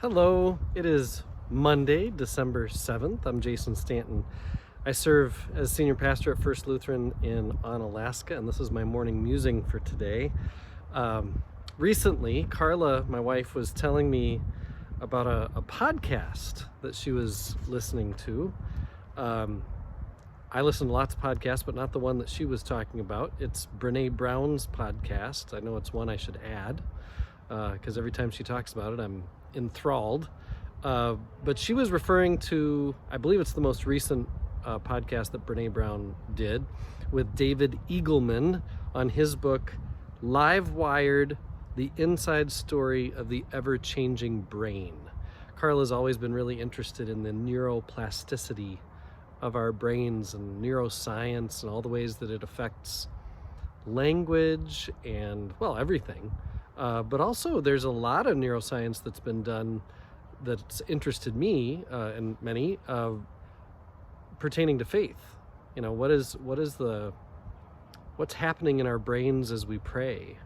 Hello, it is Monday, December 7th. I'm Jason Stanton. I serve as senior pastor at First Lutheran in Alaska, and this is my morning musing for today. Recently, Carla, my wife, was telling me about a podcast that she was listening to. I listen to lots of podcasts, but not the one that she was talking about. It's Brene Brown's podcast. I know it's one I should add because every time she talks about it, I'm enthralled. But she was referring to, I believe it's the most recent podcast that Brene Brown did with David Eagleman on his book, Live Wired, The Inside Story of the Ever-Changing Brain. Carla's always been really interested in the neuroplasticity of our brains and neuroscience and all the ways that it affects language and, well, everything. But also there's a lot of neuroscience that's been done that's interested me and many pertaining to faith. You know, what's happening in our brains as we pray,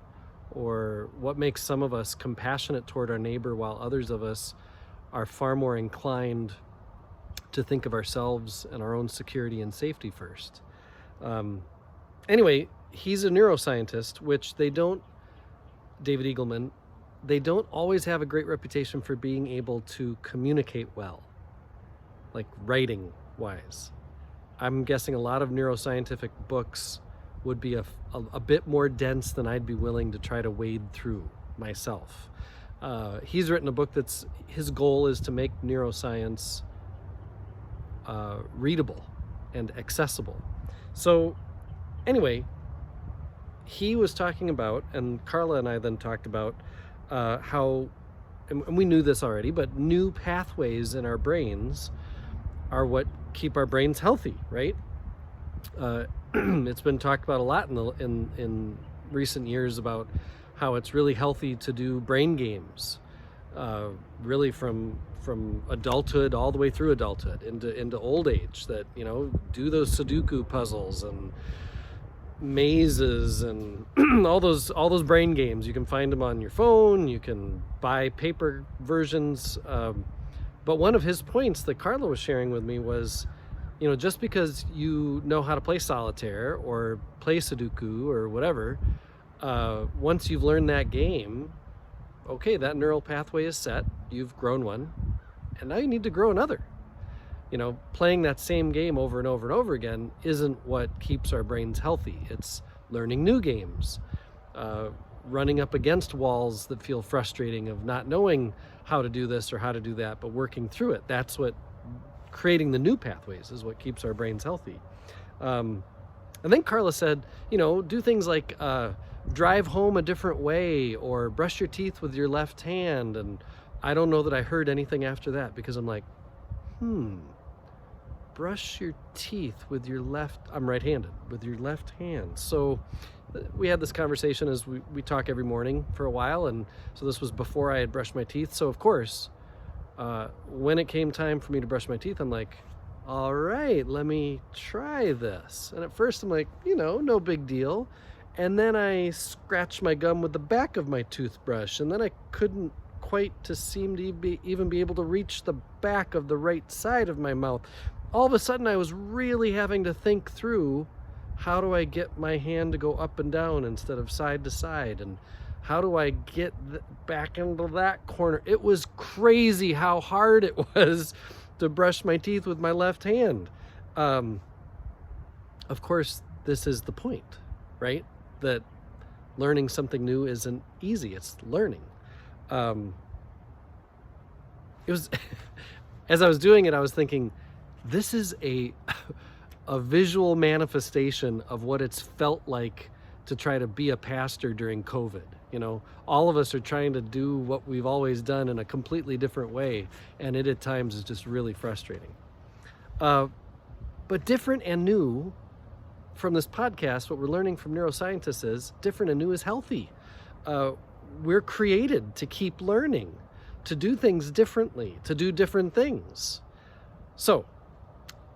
or what makes some of us compassionate toward our neighbor while others of us are far more inclined to think of ourselves and our own security and safety first. Anyway, he's a neuroscientist, which David Eagleman, they don't always have a great reputation for being able to communicate well, like writing wise. I'm guessing a lot of neuroscientific books would be a bit more dense than I'd be willing to try to wade through myself. He's written a book his goal is to make neuroscience readable and accessible. So anyway, he was talking about, and Carla and I then talked about how, and we knew this already, but new pathways in our brains are what keep our brains healthy, right? It's been talked about a lot in recent years about how it's really healthy to do brain games, really from adulthood all the way through adulthood into old age, that, you know, do those Sudoku puzzles and mazes and all those brain games. You can find them on your phone, you can buy paper versions, but one of his points that Carla was sharing with me was, you know, just because you know how to play solitaire or play Sudoku or whatever, once you've learned that game, okay, that neural pathway is set, you've grown one, and now you need to grow another. You know, playing that same game over and over and over again isn't what keeps our brains healthy. It's learning new games, running up against walls that feel frustrating of not knowing how to do this or how to do that, but working through it. That's what creating the new pathways is what keeps our brains healthy. And then Carla said, you know, do things like drive home a different way or brush your teeth with your left hand. And I don't know that I heard anything after that, because I'm like, brush your teeth with your left, I'm right-handed, with your left hand. So we had this conversation as we talk every morning for a while, and so this was before I had brushed my teeth. So of course, when it came time for me to brush my teeth, I'm like, all right, let me try this. And at first I'm like, you know, no big deal. And then I scratched my gum with the back of my toothbrush, and then I couldn't quite seem to even be able to reach the back of the right side of my mouth. All of a sudden I was really having to think through, how do I get my hand to go up and down instead of side to side, and how do I get back into that corner? It was crazy how hard it was to brush my teeth with my left hand. Of course, this is the point, right? That learning something new isn't easy, it's learning. It was, as I was doing it, I was thinking, this is a visual manifestation of what it's felt like to try to be a pastor during COVID. You know, all of us are trying to do what we've always done in a completely different way, and it at times is just really frustrating. But different and new from this podcast, what we're learning from neuroscientists is different and new is healthy. We're created to keep learning, to do things differently, to do different things. So,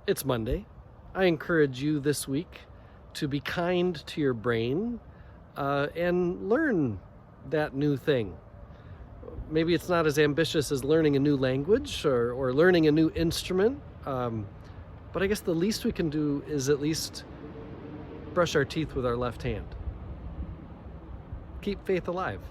it's Monday. I encourage you this week to be kind to your brain and learn that new thing. maybe it's not as ambitious as learning a new language or learning a new instrument. But I guess the least we can do is at least brush our teeth with our left hand. Keep faith alive.